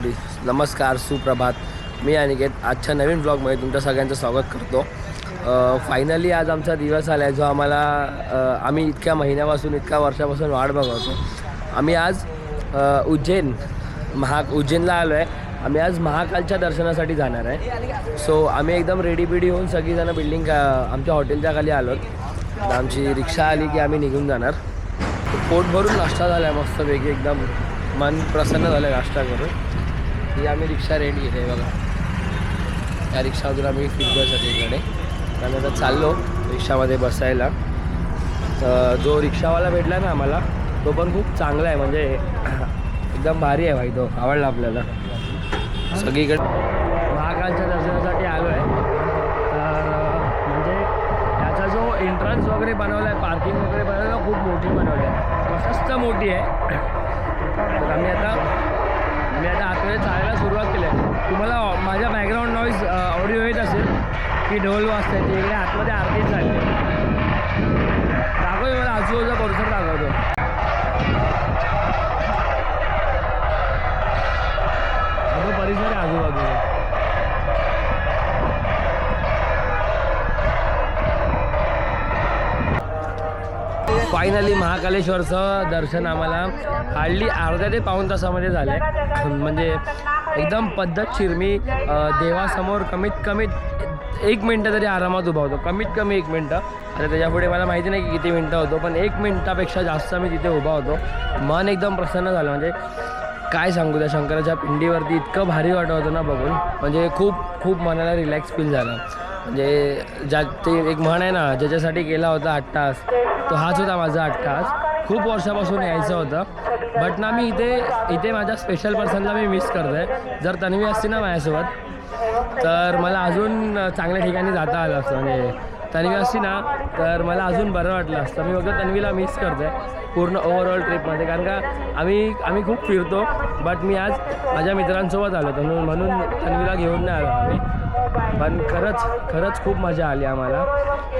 नमस्कार, सुप्रभात. मी अनिकेत आजच्या नवीन ब्लॉगमध्ये तुमच्या सगळ्यांचं स्वागत करतो. फायनली आज आमचा दिवस आला आहे जो आम्ही इतक्या महिन्यापासून इतक्या वर्षापासून वाट बघतो. आम्ही आज उज्जैनला आलो आहे. आम्ही आज महाकालच्या दर्शनासाठी जाणार आहे. सो आम्ही एकदम रेडी होऊन सगळीजणं बिल्डिंग आमच्या हॉटेलच्या खाली आलो. आमची रिक्षा आली की आम्ही निघून जाणार. पोट भरून नाश्ता झाला आहे मस्तपैकी, एकदम मन प्रसन्न झालं नाश्ता करून. ही आम्ही रिक्षा रेडी आहे बघा. या रिक्षामधून आम्ही फिरतो सगळीकडे. आम्ही आता चाललो रिक्षामध्ये बसायला. जो रिक्षावाला भेटला ना आम्हाला तो पण खूप चांगला आहे, म्हणजे एकदम भारी आहे भाई. तो आवडला आपल्याला. सगळीकडे महाकालच्या दर्शनासाठी आलो आहे. तर म्हणजे याचा जो एंट्रन्स वगैरे बनवला आहे, पार्किंग वगैरे बनवलं खूप मोठी बनवली आहे, प्रशस्त मोठी आहे. तर आम्ही आता आतमध्ये चालायला सुरुवात केली आहे. तुम्हाला माझ्या बॅकग्राऊंड नॉईज ऑडिओ येत असेल की ढोल वाजते. तिकडे आतमध्ये आरती झाली. दाखवतो मला आजूबाजूचा परिसर दाखवतो. तो परिसर आहे आजूबाजूचा. फायनली महाकालेश्वरचं दर्शन आम्हाला हार्डली अर्ध्या ते पाऊण तासामध्ये झालं आहे. म्हणजे एकदम पद्धतशीर. मी देवासमोर कमीत कमी 1 मिनटं तरी आरामात उभा होतो, कमीत कमी 1 मिनटं. आता त्याच्यापुढे मला माहिती नाही की किती मिनटं होतो, पण 1 मिनटापेक्षा जास्त मी तिथे उभा होतो. मन एकदम प्रसन्न झालं. म्हणजे काय सांगू, त्या शंकराच्या पिंडीवरती इतकं भारी वाटत होतं ना बघून. म्हणजे खूप मनाला रिलॅक्स फील झालं. म्हणजे ते एक म्हण आहे ना, ज्याच्यासाठी गेला होता 8 तास, तो हाच होता माझा 8 तास. खूप वर्षापासून यायचं होतं, बट ना मी इथे माझ्या स्पेशल पर्सनला मी मिस करतो आहे. जर तन्वी असती ना माझ्यासोबत तर मला अजून चांगल्या ठिकाणी जाता आलं असतं. म्हणजे तन्वी असती ना तर मला अजून बरं वाटलं असतं. मी फक्त तन्वीला मिस करतो आहे पूर्ण ओव्हरऑल ट्रिपमध्ये, कारण का आम्ही खूप फिरतो. बट मी आज माझ्या मित्रांसोबत आलो होतो, म्हणून तन्वीला घेऊन नाही आलो आम्ही. पण खरंच खूप मजा आली आम्हाला.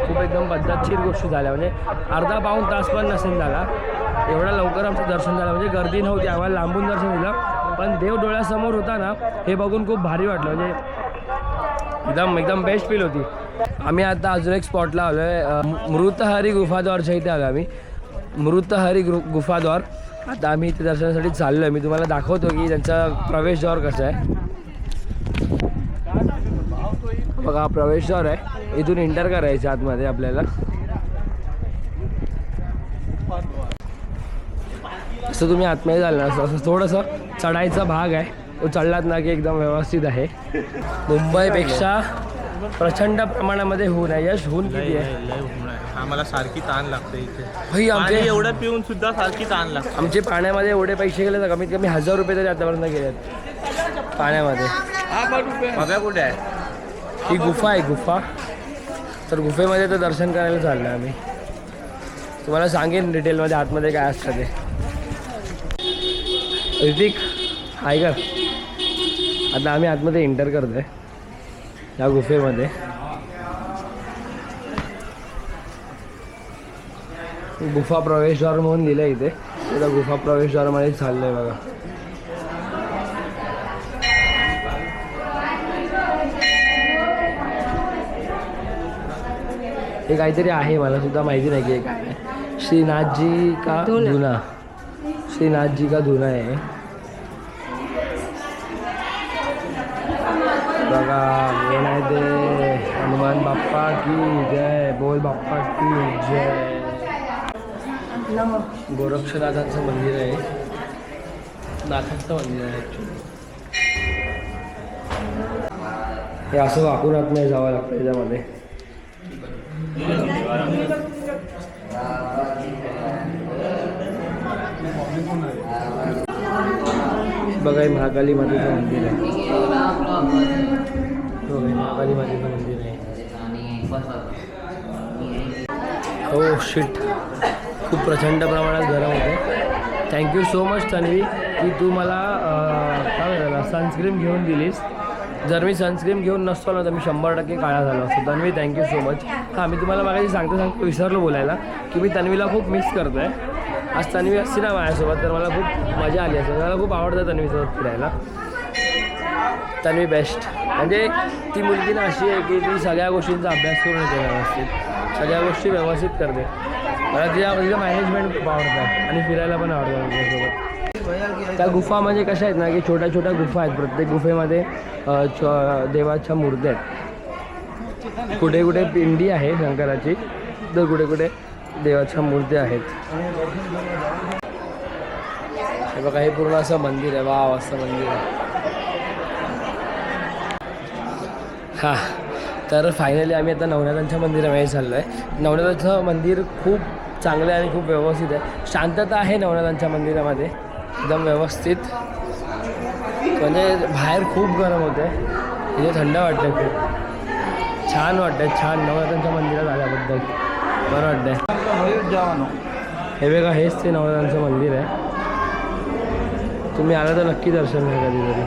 खूप एकदम पद्धतशीर गोष्टी झाल्या. म्हणजे अर्धा पाऊण तास पण नसेल झाला, एवढा लवकर आमचं दर्शन झालं. म्हणजे गर्दी नव्हती, आम्हाला लांबून दर्शन दिलं, पण देव डोळ्यासमोर होता ना, हे बघून खूप भारी वाटलं. म्हणजे एकदम बेस्ट फील होती. आम्ही आता अजून एक स्पॉटला आलो आहे, मृतहरी गुफाद्वारच्या इथे आलो आम्ही. मृतहरी गुफाद्वार. आता आम्ही इथे दर्शनासाठी चाललो आहे. मी तुम्हाला दाखवतो की त्यांचा प्रवेशद्वार कसं आहे. बघा, प्रवेशद्वार आहे. इथून एंटर करायचं आतमध्ये आपल्याला. असं तुम्ही आतमध्ये जाल ना, असं थोडंसं चढायचा भाग आहे. तो चढलात ना की एकदम व्यवस्थित आहे. मुंबईपेक्षा प्रचंड प्रमाणामध्ये ऊन आहे. यश, ऊन किती आहे? आम्हाला सारखी ताण लागते इथे. भाई आमचे एवढं पिऊन सुद्धा सारखी ताण लागते. आमचे पाण्यामध्ये एवढे पैसे गेले तर कमीत कमी 1000 रुपये तरी आतापर्यंत गेलेत पाण्यामध्ये. बघा कुठे आहे ही गुफा आहे, गुफा. तर गुफेमध्ये तर दर्शन करायला चाललं आहे आम्ही. तुम्हाला सांगेन डिटेलमध्ये आतमध्ये काय असतं ते. ऋतिक आहे का? आता आम्ही आतमध्ये एंटर करतो आहे या गुफेमध्ये. गुफा प्रवेशद्वार म्हणून दिलं इथे. त्या गुफा प्रवेशद्वारामध्ये चाललं आहे बघा. हे काहीतरी आहे, मला सुद्धा माहिती नाही की हे काय आहे. श्रीनाथजी का धुना, श्रीनाथजी का धुना आहे बघा. कोण आहे ते? हनुमान बाप्पा की जय. बोल बाप्पा की जय. गोरक्षनाथांचं मंदिर आहे, नाथांचं मंदिर आहे ॲक्च्युली. हे असं वाकून आतमध्ये जावं लागतं याच्यामध्ये. बघा, महाकाली मातेचं मंदिर आहे. महाकाली मातेचं मंदिर आहे. हो शिट, खूप प्रचंड प्रमाणात गरम होते. थँक्यू सो मच तन्वी की तू मला काय झालं सनस्क्रीन घेऊन दिलीस. जर मी सनस्क्रीन घेऊन नसतो ना तर मी 100% काळा झालो असतो. Tanvi thank you so much. हां, मी तुम्हाला मागाशी सांगतो विसरलो बोलायला की मी तन्वीला खूप मिस करतो आहे. आज तन्वी असती ना माझ्यासोबत तर मला खूप मजा आली असते. मला खूप आवडतं तन्वीसोबत फिरायला. तन्वी बेस्ट. म्हणजे ती मुलगी ना अशी आहे की ती सगळ्या गोष्टींचा अभ्यास करून येते व्यवस्थित, सगळ्या गोष्टी व्यवस्थित करते. मला तिचं मॅनेजमेंट खूप आवडतं आणि फिरायला पण आवडतं माझ्यासोबत. त्या गुफा म्हणजे कशा आहेत ना की छोट्या छोट्या गुफा आहेत. प्रत्येक गुफेमध्ये देवाच्या मूर्त्या आहेत. कुठे कुठे पिंडी आहे शंकराची, तर कुठे कुठे देवाच्या मूर्त्या आहेत. हे बघा, हे पूर्ण असं मंदिर आहे. वाव, असं मंदिर आहे. हां, तर फायनली आम्ही आता नवनाथांच्या मंदिरामध्ये चाललो आहे. नवनाथांचं मंदिर खूप चांगलं आहे आणि खूप व्यवस्थित आहे. शांतता आहे नवनाथांच्या मंदिरामध्ये, एकदम व्यवस्थित. म्हणजे बाहेर खूप गरम होते, इथे थंड वाटतं, खूप छान वाटतं. छान नवनाथांच्या मंदिरात आल्याबद्दल बरं वाटतं. हे बघा, हेच ते नवनाथांचं मंदिर आहे. तुम्ही आला तर नक्की दर्शन घ्या कधीतरी.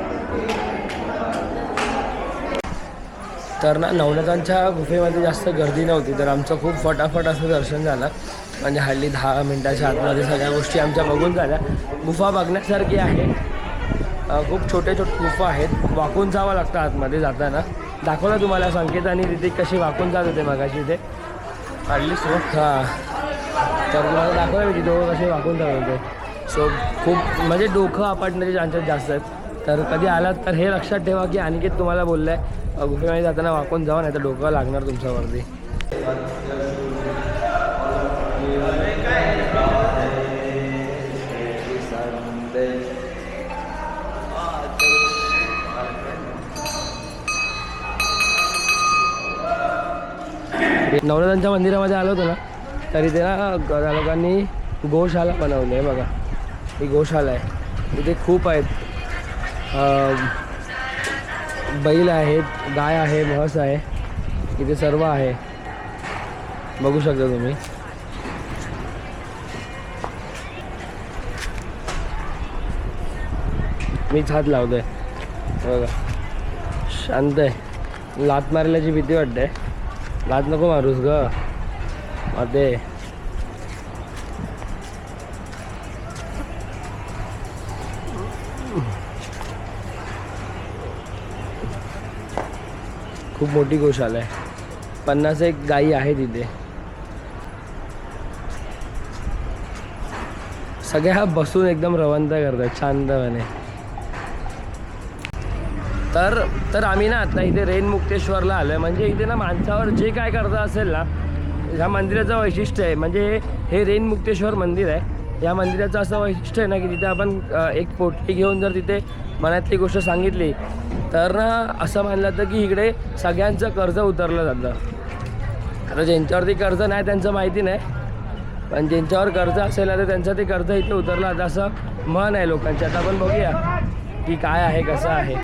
तर ना नवनाथांच्या गुफेमध्ये जास्त गर्दी नव्हती, तर आमचं खूप फटाफट असं दर्शन झालं. म्हणजे हल्ली 10 मिनटाच्या आतमध्ये सगळ्या गोष्टी आमच्या बघून झाल्या. गुफा बघण्यासारखी आहे. खूप छोटे छोटे गुफा आहेत. वाकून जावं लागतं आतमध्ये जाताना. दाखवलं तुम्हाला संकेत आणि तिथे कशी वाकून जात होते मगाशी इथे काढली सो. हां, तर तुम्हाला दाखवलं मी तिथे कसे वाकून जात होते. सो खूप म्हणजे डोकं आपटण्याचे चान्सेस जास्त आहेत. तर कधी आलात तर हे लक्षात ठेवा की अनिकेत तुम्हाला बोललं आहे गुफेमध्ये जाताना वाकून जावा, नाही तर डोकं लागणार तुमच्यावरती. नवनाथांच्या मंदिरामध्ये आलो होतो ना, तरी ते ना त्या लोकांनी गोशाला बनवली आहे. बघा, ही गोशाला आहे. इथे खूप आहेत. बैल आहेत, गाय आहे, म्हस आहे, इथे सर्व आहे. बघू शकता तुम्ही. मीच हात लावतोय. बघा, शांत आहे. लात मारल्याची भीती वाटते. लात नको मारूस ग माते. खूप मोठी गोशाला आहे. 51 गायी आहे तिथे. सगळ्या बसून एकदम रवंत करतात शांतपणे. तर आम्ही ना आता इथे रेणमुक्तेश्वरला आलो आहे. म्हणजे इथे ना माणसावर जे काय करता असेल ना, ह्या मंदिराचं वैशिष्ट्य आहे. म्हणजे हे रेणमुक्तेश्वर मंदिर आहे. या मंदिराचं असं वैशिष्ट्य आहे ना की तिथे आपण एक पोटली घेऊन जर तिथे मनातली गोष्ट सांगितली तर ना असं मानलं जातं की इकडे सगळ्यांचं कर्ज उतरलं जातं. आता ज्यांच्यावरती कर्ज नाही त्यांचं माहिती नाही, पण ज्यांच्यावर कर्ज असेल ना तर त्यांचं ते कर्ज इथे उतरलं जातं असं म्हण आहे लोकांची. आता आपण बघूया की काय आहे, कसं आहे.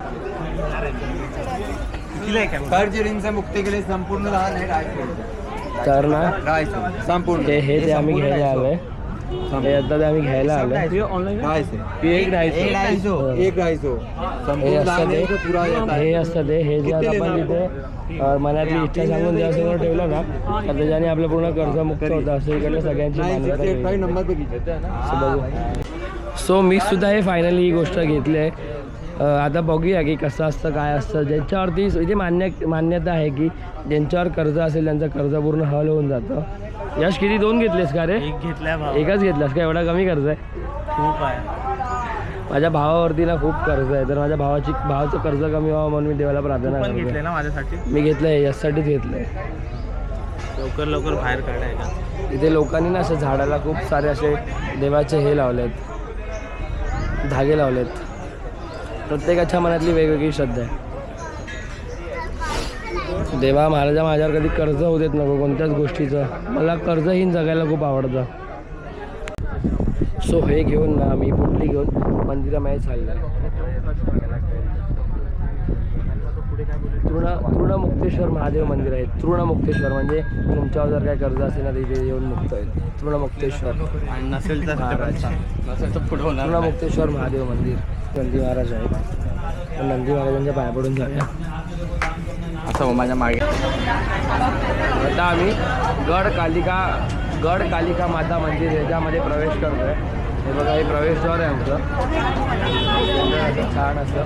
कर्जऋणच्या मुक्तीकडे संपूर्ण तर ना संपूर्ण हे ते आम्ही घ्यायला आलोय. हे आता ते आम्ही घ्यायला आलोय. हे असतं ते. हे जे आपण तिथे मनातली इच्छा सांगून जेव्हा सगळं ठेवलं ना तर त्याच्याने आपलं पूर्ण कर्जमुक्त होतं असं इकडलं सगळ्यांची मान्यता. सो मी सुद्धा हे फायनली ही गोष्ट घेतली आहे. आता बघूया की कसं असतं, काय असतं. ज्यांच्यावरती इथे मान्यता आहे की ज्यांच्यावर कर्ज असेल त्यांचं कर्ज पूर्ण हल होऊन जातं. यश, किती 2 घेतलेस का रे? एक घेतलाय भाऊ. एकच घेतलास का? एवढा कमी कर्ज आहे? खूप आहे. माझ्या भावावरती ना खूप कर्ज आहे, तर माझ्या भावाचं कर्ज कमी व्हावं म्हणून मी देवाला प्रार्थना करतो. घेतले ना माझ्यासाठी? मी घेतलंय, यासाठीच घेतलंय. लवकर बाहेर काढाय का? इथे लोकांनी ना असं झाडाला खूप सारे असे देवाचे हे लावलेत, धागे लावलेत. प्रत्येकाच्या मनातली वेगवेगळी श्रद्धा आहे. देवा महाराजा माझ्यावर कधी कर्ज होऊ देत नको कोणत्याच गोष्टीचं. मला कर्जहीन जगायला खूप आवडतं. सो हे घेऊन ना मी पुटली घेऊन मंदिरामध्ये चाललो आहे. तृणमुक्तेश्वर महादेव मंदिर आहे. तृणमुक्तेश्वर म्हणजे तुमच्यावर जर काय कर्ज असेल ना तिथे येऊन मुक्त आहे. तृणमुक्तेश्वर नसेल तर तृणमुक्तेश्वर महादेव मंदिर. नंदी महाराज आहेत. नंदी महाराजांच्या पाया पडून जाऊया असं माझ्या मागे. आता आम्ही गड कालिका माता मंदिर याच्यामध्ये प्रवेश करतो आहे. हे बघा, हे प्रवेशद्वार आहे आमचं. छान असं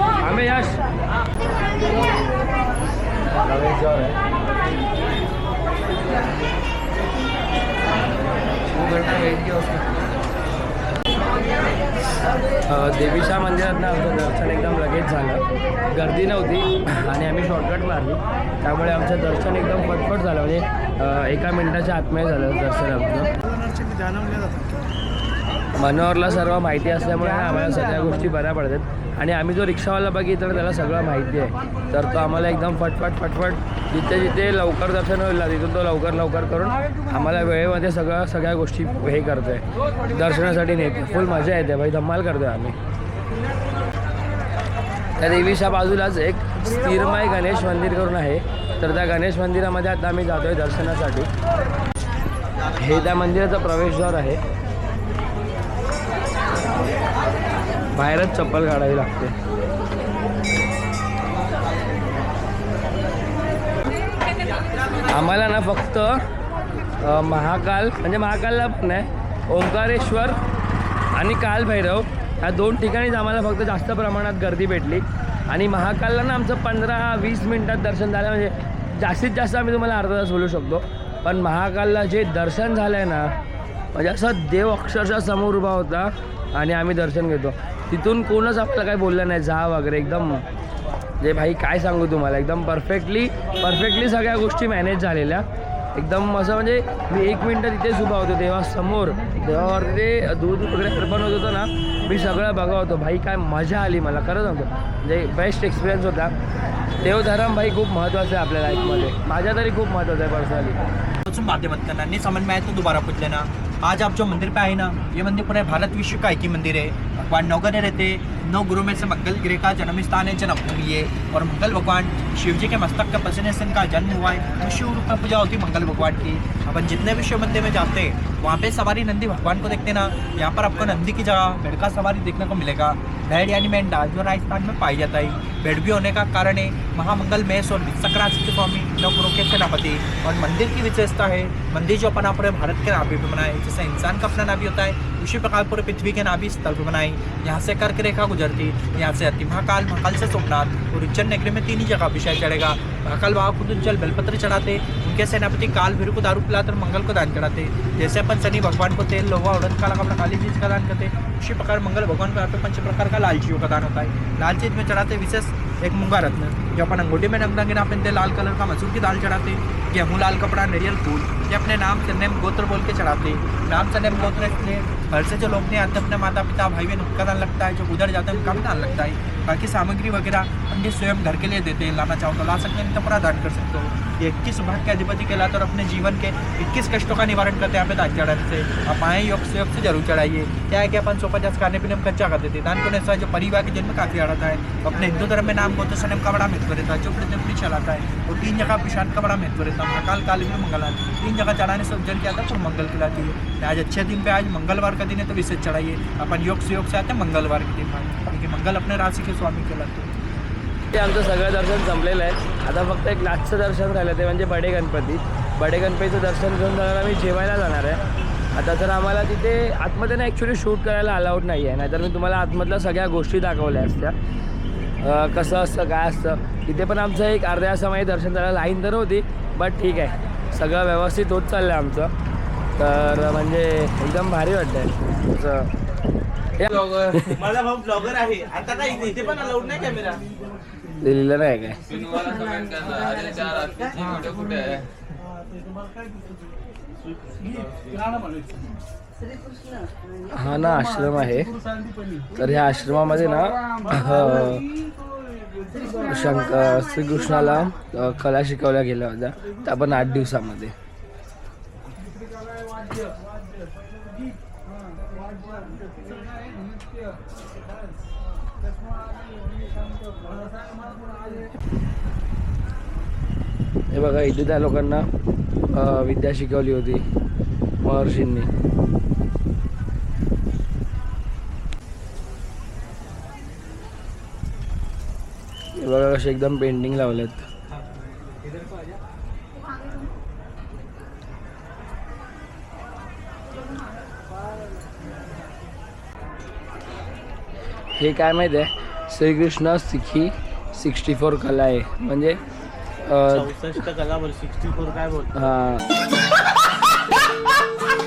आम्ही यश देवीच्या मंदिरात ना आमचं दर्शन एकदम लगेच झालं, गर्दी नव्हती आणि आम्ही शॉर्टकट मारली, त्यामुळे आमचं दर्शन एकदम पटपट झालं. म्हणजे एका मिनिटाच्या आतमध्ये झालं दर्शन आमचं. मनोहरला सर्व माहिती असल्यामुळे आम्हाला सगळ्या गोष्टी बऱ्या पडतात आणि आम्ही जो रिक्षावाला बघितलं त्याला सगळं माहिती आहे, तर तो आम्हाला एकदम फटफट जिथे जिथे लवकर दर्शन होईल ना तिथून तो लवकर करून आम्हाला वेळेमध्ये सगळ्या गोष्टी हे करतो आहे, दर्शनासाठी नेते. फुल मजा येते भाई, धमाल करतो आहे आम्ही. त्या देवीच्या बाजूलाच एक स्थिरमाई गणेश मंदिर करून आहे, तर त्या गणेश मंदिरामध्ये आता आम्ही जातो आहे दर्शनासाठी. हे त्या मंदिराचा प्रवेशद्वार आहे, बाहेरच चप्पल काढावी लागते. आम्हाला ना फक्त महाकाल म्हणजे महाकालला पण आहे, ओंकारेश्वर आणि कालभैरव ह्या 2 ठिकाणीच आम्हाला फक्त जास्त प्रमाणात गर्दी भेटली. आणि महाकालला ना आमचं 15-20 मिनटात दर्शन झालं, म्हणजे जास्तीत जास्त आम्ही तुम्हाला अर्धा तास बोलू शकतो. पण महाकालला जे दर्शन झालं आहे ना, म्हणजे असं देव अक्षरशः समोर उभा होता आणि आम्ही दर्शन घेतो. तिथून कोणच आपल्याला काही बोललं नाही जा वगैरे, एकदम जे भाई काय सांगू तुम्हाला, एकदम परफेक्टली सगळ्या गोष्टी मॅनेज झालेल्या. एकदम असं म्हणजे मी 1 मिनटं तिथेच उभा होतो देवासमोर, देवावर ते दूध वगैरे अर्पण होत होतं ना, मी सगळं बघा होतो. भाई काय मजा आली मला, खरं सांगतो, म्हणजे बेस्ट एक्सपिरियन्स होता. देवधर्म भाई खूप महत्त्वाचं आहे आपल्या लाईफमध्ये, माझ्या तरी खूप महत्त्वाचं आहे पर्सनली. बातें मत करना, नहीं समझ में आए तो दोबारा पूछ लेना. आज आप जो मंदिर पे आए ना, ये मंदिर पूरे भारत विश्व का एक ही मंदिर है. भगवान नौगर्य रहते, 9 गुरुओं में से मंगल गिरे का जन्म स्थान है, जन्मभूमि है. और मंगल भगवान शिव जी के मस्तक के पसीने से इनका जन्म हुआ है, तो शिव रूप में पूजा होती है मंगल भगवान की. अपन जितने भी शिव मंदिर में जाते हैं वहाँ पे सवारी नंदी भगवान को देखते ना, यहाँ पर आपको नंदी की जगह भेड़ का सवारी देखने को मिलेगा. भेड़ यानी मेंढा जो राजस्थान में पाई जाता है. भेड़ भी होने का कारण है महामंगल महेश और सक्रांति स्वामी नवग्रहों के सेनापति. और मंदिर की विशेषता है, मंदिर जो अपना पूरे भारत के नाभि पे बनाए, जैसे इंसान का अपना नाभि होता है उसी प्रकार पूरे पृथ्वी के नाभि स्थल पर बनाई. यहाँ से कर्क रेखा गुजरती, यहाँ से अति महाकाल, महाकाल से सोमनाथ और उज्जैन नगरी में 3 ही जगह अभिषेक चढ़ेगा. महाकाल बाबा खुद उज्जैन बेलपत्र चढ़ाते, उनके सेनापति काल भैरव को दारू पिलाकर मंगल को दान चढ़ाते. जैसे अपन शनि भगवान को तेल लोहा उड़द काला कपड़ा काली चीज का दान करते, उसी प्रकार मंगल भगवान को यहाँ पे 5 प्रकार का लाल चीजों का दान होता है. लाल चीज में चढ़ाते विशेष एक मूंगा रत्न, जो अपन अंगूठी में नंगना गिना पहनते, लाल कलर का मसूर की दाल चढ़ाते, गेहूँ लाल कपड़ा नारियल फूल, ये अपने नाम सरनेम गोत्र बोल के चढ़ाते. नाम सरनेम गोत्र इसलिए घर से जो लोग नहीं आते अपने माता पिता भाई बहन उनका दान लगता है, जो उधर जाते हैं उनका भी दान लगता है. बाकी सामग्री वगैरह पंडित स्वयं घर के लिए देते हैं, लाना चाहो तो ला सकते हैं, नहीं तो पूरा दान कर सकते हो. ये 21 भाग के अधिपति कहलाते और अपने जीवन के 21 कष्टों का निवारण करते हैं यहाँ पे दान चढ़ाने से. आप आए योग से जरूर चढ़ाइए. क्या है कि अपन 150 खाने पीने में खर्चा कर देते हैं. दान करने से जो परिवार के जन्म काफी आता है. अपने हिंदू धर्म में नाम गोत्र सनम का बड़ा महत्व रहता है, जो प्रतिपति चलाता है. और 3 जगह प्रशांत का बड़ा महत्व रहता है, महाकाल काल में मंगल. 3 जगह चढ़ाने से उज्जैन क्या आता है तो मंगल खिलाती है. आज अच्छे दिन पे, आज मंगलवार का दिन है तो विशेष चढ़ाइए. अपन योग से आते हैं मंगलवार के दिन, क्योंकि मंगल अपने राशि के स्वामी कहलाते हैं. ते आमचं सगळं दर्शन संपलेलं आहे. आता फक्त एक लास्टचं दर्शन राहिलं, ते म्हणजे बडे गणपती. बडे गणपतीचं दर्शन घेऊन जाणार आम्ही जेवायला जाणार आहे. आता तर आम्हाला तिथे आतमध्ये ना ॲक्च्युली शूट करायला अलाउड नाही आहे, नाहीतर मी तुम्हाला आतमधल्या सगळ्या गोष्टी दाखवल्या असत्या, कसं असतं काय असतं. तिथे पण आमचं एक अर्ध्या तासामध्ये दर्शन झालं. लाईन तर होती बट ठीक आहे, सगळं व्यवस्थित होत चाललं आहे आमचं. तर म्हणजे एकदम भारी वाटतं. माझा भाऊ ब्लॉगर आहे, आता काय इथे पण अलाउड नाही कॅमेरा दिलेलं नाही काय. हा ना आश्रम आहे, तर ह्या आश्रमामध्ये ना श्रीकृष्णाला कला शिकवल्या गेल्या होत्या, त्या पण 8 दिवसामध्ये. हे बघा इथे त्या लोकांना विद्या शिकवली होती महर्षींनी. हे बघा कसे एकदम पेंटिंग लावलेत. हे काय माहिती आहे, श्रीकृष्ण सिखी 64 कला आहे म्हणजे 64 कलावर 64 काय बोलतो. हां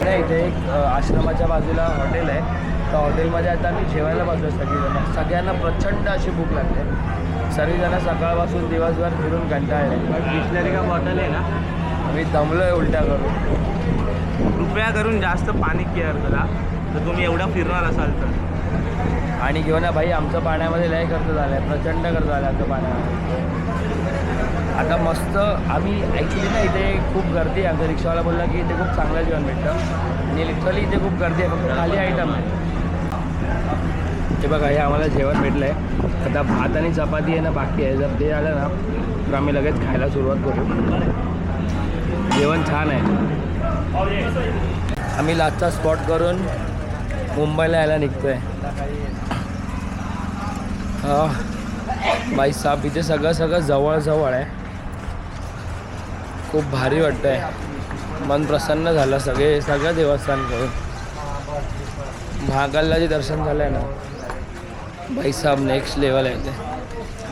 इथे एक आश्रमाच्या बाजूला हॉटेल आहे. त्या हॉटेलमध्ये आता आम्ही जेवायला बसलो सगळ्यांना प्रचंड अशी भूक लागते. सर्वजण सकाळपासून दिवसभर फिरून कंटाळले. बिस्लरी का बॉटल आहे ना, आम्ही दमलोय उलट्या करून. कृपया करून जास्त पाणी केअर करा जर तुम्ही एवढा फिरणार असाल तर. आणि घेऊन या भाई, आमचं पाण्यामध्ये लय खर्च झाला आहे, प्रचंड खर्च झाला आहे आमचं पाण्यामध्ये. आता मस्त आम्ही ॲक्च्युली ना इथे खूप गर्दी आहे. आमचा रिक्षावाला बोलला की इथे खूप चांगलं जेवण भेटतं आणि लिटरली इथे खूप गर्दी आहे, फक्त खाली आयटम आहे. ते बघा हे आम्हाला जेवण भेटलं आहे. आता भात आणि चपाती आहे ना बाकी आहे. जर ते आलं ना तर आम्ही लगेच खायला सुरुवात करू. जेवण छान आहे. आम्ही लास्टचा स्पॉट करून मुंबईला यायला निघतो आहे. बाई साहेब इथे सगळं जवळ आहे. खूप भारी वाटतं आहे. मन प्रसन्न झालं सगळं देवस्थान करून. महाकालला जे दर्शन झालं आहे ना बाई साहेब नेक्स्ट लेवल आहे ते.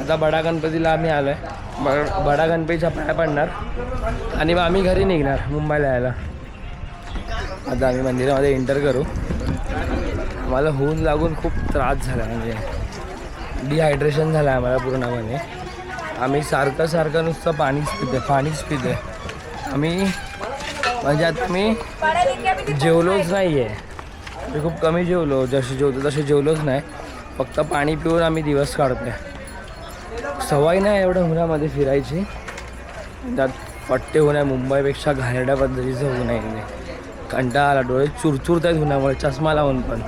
आता बडा गणपतीला आम्ही आलो आहे. बडा गणपतीच्या पाया पडणार आणि मग आम्ही घरी निघणार मुंबईला यायला. आता आम्ही मंदिरामध्ये एंटर करू. आम्हाला ऊन लागून खूप त्रास झाला, म्हणजे डिहायड्रेशन झालं आहे आम्हाला पूर्णपणे. आम्ही सारखं नुसतं पाणीच पिते. आम्ही म्हणजे आता मी जेवलोच नाही आहे. मी खूप कमी जेवलो, जसे जेवतो तसे जेवलोच नाही. फक्त पाणी पिऊन आम्ही दिवस काढतो आहे. सवय नाही एवढं उन्हामध्ये फिरायची. त्यात पट्टे होऊ नये, मुंबईपेक्षा घाणेरड्या पद्धतीचं होऊ नये. कंटाळा आला, डोळे चुरचुरत आहेत उन्हामुळे, चष्मा लावून पण.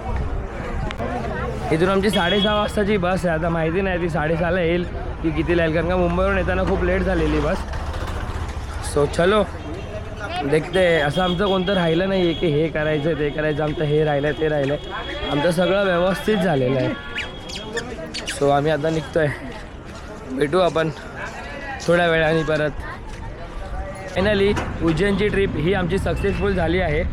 इथून आमची 6:30 वाजताची बस आहे. आता माहिती नाही ती 6:30ला येईल की कितीला येईल, कारण का मुंबईवरून येताना खूप लेट झालेली बस. सो चलो देखते. असं आमचं कोणतं राहिलं नाही आहे की हे करायचं ते करायचं. आमचं हे राहिलं ते राहिलं, आमचं सगळं व्यवस्थित झालेलं आहे. सो आम्ही आता निघतो आहे. भेटू आपण थोड्या वेळाने परत. फायनली उज्जैनची ट्रिप ही आमची सक्सेसफुल झाली आहे.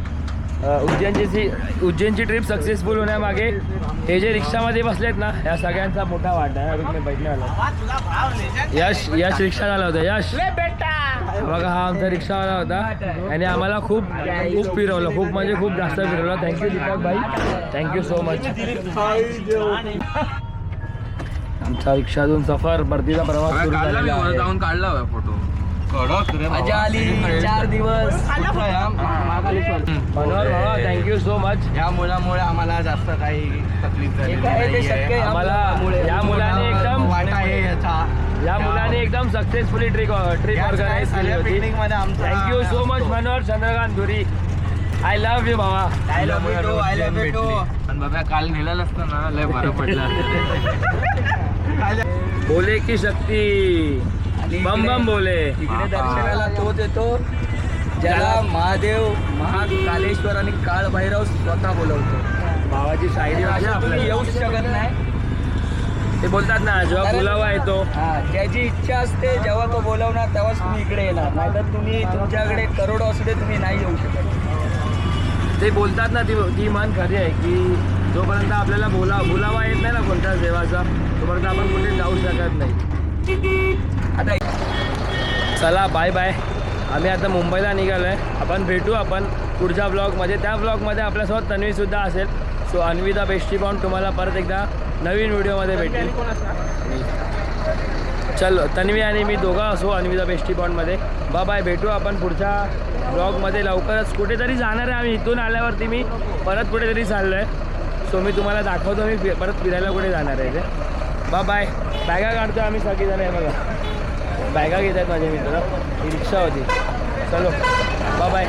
उज्जैनची ट्रिप सक्सेसफुल होण्यामागे हे जे रिक्षामध्ये बसलेत ना या सगळ्यांचा मोठा वाटा आहे. मी बैठण्याला यश रिक्षा झाला होता. यश बघा हा आमचा रिक्षावाला होता आणि आम्हाला खूप फिरवलं, खूप म्हणजे खूप जास्त फिरवलं. थँक्यू दीपक भाई, थँक्यू सो मच. आमचा रिक्षातून सफर परतीचा प्रवास सुरू झालेला आहे. जाऊन काढला फोटो. मजा आली 4 दिवस. मनोहर बाबा थँक्यू सो मच. या मुलामुळे आम्हाला जास्त काही तकलीफ झाली नाहीये. आम्हाला या मुलाने एकदम वाटा आहे याचा. या मुलाने एकदम सक्सेसफुली ट्रिप ऑर्गनाईज केली होती. Thank you so much Manohar Chandrakant Dhuri. I love you baba. I love you too. पण बाबा काल नेलेलं असतं ना लय बरं पडलं. बोले की शक्ती बम बम बोले. इकडे दर्शनाला तोच येतो ज्याला महादेव, महाकालेश्वर आणि काळभैरव स्वतः बोलवतो. भावाची शायरी वाचा तुम्ही आपल्याला. येऊच शकत नाही. ते बोलतात ना जेव्हा बोलावा येतो. ज्याची इच्छा असते जेव्हा तो बोलवणार तेव्हाच तुम्ही इकडे येणार, नाहीतर तुम्ही तुमच्याकडे करोडो असू दे तुम्ही नाही येऊ शकत. ते बोलतात ना ती मान खरी आहे की जोपर्यंत आपल्याला बोलावा येत नाही ना कोणत्या देवाचा तोपर्यंत आपण कुठे जाऊ शकत नाही. आता चला बाय बाय. आम्ही आता मुंबईला निघालो आहे. आपण भेटू आपण पुढच्या ब्लॉगमध्ये. त्या ब्लॉगमध्ये आपल्यासोबत तन्वीसुद्धा असेल. So Anvi the bestie bond तुम्हाला परत एकदा नवीन व्हिडिओमध्ये भेटेल. चल तन्वी आणि मी दोघं असो अन्वी द बेस्टी बॉन्डमध्ये. बाय भेटू आपण पुढच्या ब्लॉगमध्ये लवकरच. कुठेतरी जाणार आहे आम्ही. इथून आल्यावरती मी परत कुठेतरी चाललो आहे. सो मी तुम्हाला दाखवतो मी परत फिरायला कुठे जाणार आहे ते. बाय. बॅगा काढतो आम्ही सगळीजण आहे बघा. बॅगा घेत आहेत माझे मित्र. ही रिक्षा होती. चलो बाय.